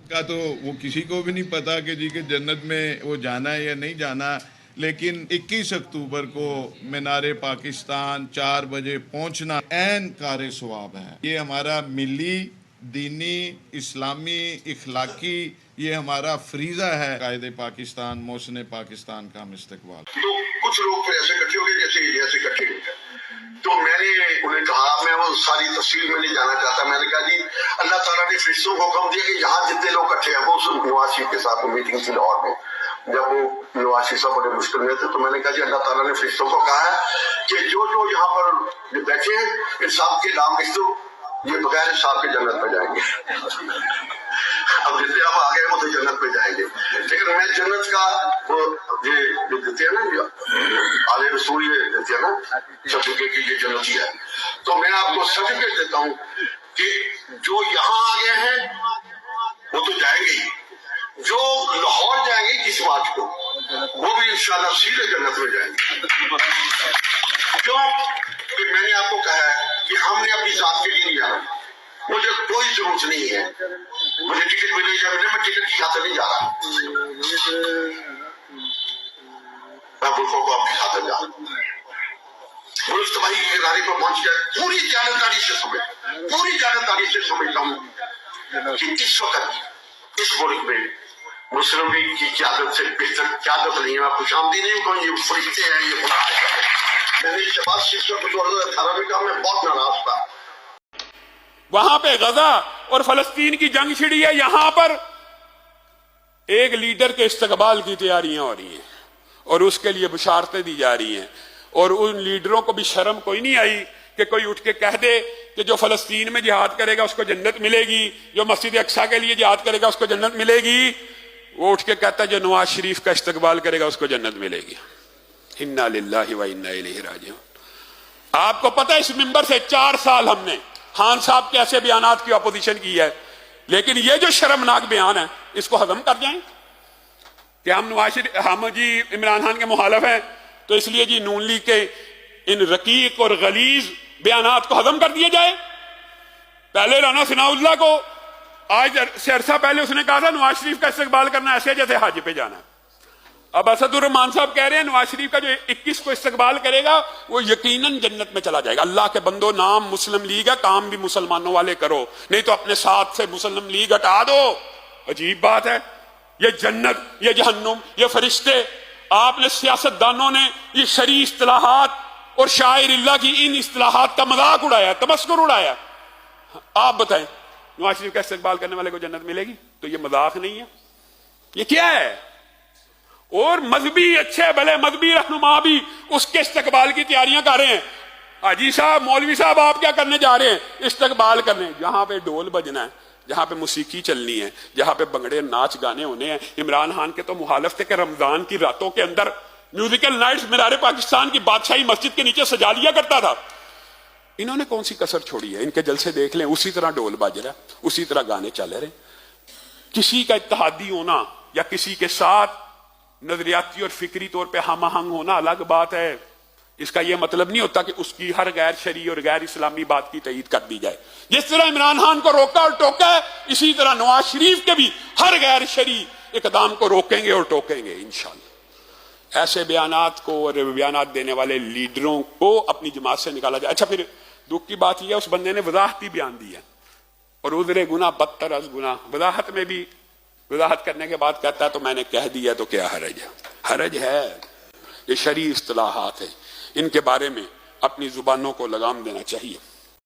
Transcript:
का तो वो किसी को भी नहीं पता कि जी के जन्नत में वो जाना है या नहीं जाना, लेकिन 21 अक्टूबर को मीनारे पाकिस्तान 4 बजे पहुंचना ऐन कार सवाब है। ये हमारा मिली, दीनी, इस्लामी, इखलाकी ये हमारा फरीजा है। कायदे पाकिस्तान, मौसम पाकिस्तान का हम इस्तकबाल। तो कुछ लोग फिर ऐसे इकट्ठे हो गए जैसे इंडिया से इकट्ठे हो गए। तो मैंने उन्हें कहा, मैं वो सारी तफसील में नहीं जाना चाहता, मैंने कहा जी अल्लाह ताला ने फरिश्तों को हुक्म दिया कि यहाँ जितने लोग इकट्ठे हैं, वो नवाज शरीफ के साथ मीटिंग थी लाहौर में, जब वो नवाज शरीफ साहब बड़े मुश्किल में थे, तो मैंने कहा जी अल्लाह ताला ने फरिश्तों को कहा है कि जो जो यहाँ पर बैठे हैं इन सब के नाम लिख दो, ये बगैर हिसाब के जन्नत में जाएंगे। अब जितने आप आ गए वो तो जन्नत में जाएंगे, लेकिन मैं जन्नत का वो ये देते हैं ना, आले रसूल ये देते हैं ना सर्टिफिकेट की, ये जन्नती है। तो मैं आपको सर्टिफिकेट देता हूँ कि जो यहाँ आ गए हैं वो तो जाएंगे ही, जो लाहौर जाएंगे किस बात को, वो भी इंशाल्लाह सीधे जन्नत में जाएंगे। क्यों? कि मैंने आपको कहा है कि हमने अपनी जात के लिए नहीं जाना, मुझे कोई जरूरत नहीं है, मुझे टिकट मिले या मिले, मैं टिकट की खातिर नहीं जा रहा, मैं मुल्कों को अपनी खातिर जा रहा। मुल्क तबाही के किनारे पर पहुंच गया। पूरी जानकारी से समझता हूँ कि इस वक्त इस मुल्क में मुस्लिम लीग की क़यादत से बेहतर क़यादत नहीं है। मैं खुशामदी नहीं कहूँ, ये फरिश्ते हैं, ये खुदा है। मैंने शहबाज शरीफ को 2018 में कहा, मैं बहुत नाराज था। वहां पे गजा और फलस्तीन की जंग छिड़ी है, यहां पर एक लीडर के इस्तकबाल की तैयारियां हो रही हैं और उसके लिए बुशारतें दी जा रही हैं, और उन लीडरों को भी शर्म कोई नहीं आई कि कोई उठ के कह दे कि जो फलस्तीन में जिहाद करेगा उसको जन्नत मिलेगी, जो मस्जिद अक्सा के लिए जिहाद करेगा उसको जन्नत मिलेगी। वो उठ के कहता है जो नवाज शरीफ का इस्तकबाल करेगा उसको जन्नत मिलेगी। इन्ना लिल्लाहि व इन्ना इलैहि राजिऊन। आपको पता है इस मिंबर से 4 साल हमने खान साहब के ऐसे बयानात की अपोजिशन की है, लेकिन ये जो शर्मनाक बयान है इसको हजम कर जाएं कि हम जी इमरान खान के मुखालिफ हैं, तो इसलिए जी नून लीग के इन रकीक और गलीज बयानात को हजम कर दिया जाए। पहले राना सनाउल्लाह को आज से अरसा पहले उसने कहा था नवाज शरीफ का इस्तकबाल करना ऐसे जैसे हज पे जाना। अब असदुर्रहमान साहब कह रहे हैं नवाज शरीफ का जो 21 को इस्तकबाल करेगा वो यकीनन जन्नत में चला जाएगा। अल्लाह के बंदो, नाम मुस्लिम लीग है, काम भी मुसलमानों वाले करो, नहीं तो अपने साथ से मुस्लिम लीग हटा दो। अजीब बात है, ये जन्नत, ये जहन्नुम, ये फरिश्ते, आपने सियासतदानों ने ये शरी इस्तिलाहात और शायरिल्लाह की इन इस्तिलाहात का मजाक उड़ाया, तमस्कुर उड़ाया। आप बताएं नवाज शरीफ का इस्तकबाल करने वाले को जन्नत मिलेगी? तो ये मजाक नहीं है, ये क्या है? और मजहबी अच्छे भले मजहबी रहनुमा भी उसके इस्तकबाल की तैयारियां कर रहे हैं। हाजी साहब, मौलवी साहब, आप क्या करने जा रहे हैं? इस्तकबाल करने। जहां पे ढोल बजना है, जहां पे मौसीकी चलनी है, जहां पे बंगड़े नाच गाने होने हैं। इमरान खान के तो मुखालिफ थे कि रमजान की रातों के अंदर म्यूजिकल नाइट्स मीनारे पाकिस्तान की बादशाही मस्जिद के नीचे सजा लिया करता था। इन्होंने कौन सी कसर छोड़ी है? इनके जलसे देख लें, उसी तरह ढोल बज रहा है, उसी तरह गाने चल रहे। किसी का इत्तेहादी होना या किसी के साथ नजरियाती और फिक्री तौर पे हम आहंग होना अलग बात है। इसका यह मतलब नहीं होता कि उसकी हर गैर शरी और गैर इस्लामी बात की तईद कर दी जाए। जिस तरह इमरान खान को रोका और टोका है, इसी तरह नवाज शरीफ के भी हर गैर शरी इकदाम को रोकेंगे और टोकेंगे इंशाअल्लाह। ऐसे बयानात को और बयानात देने वाले लीडरों को अपनी जमात से निकाला जाए। अच्छा, फिर दुख की बात यह है उस बंदे ने वजाहती बयान दिया और उजरे गुना बदतर अज गुना। वजाहत में भी वजाहत करने के बाद कहता है तो मैंने कह दिया तो क्या हरज है? हरज है। ये शरी इस्तिलाहात है, इनके बारे में अपनी जुबानों को लगाम देना चाहिए।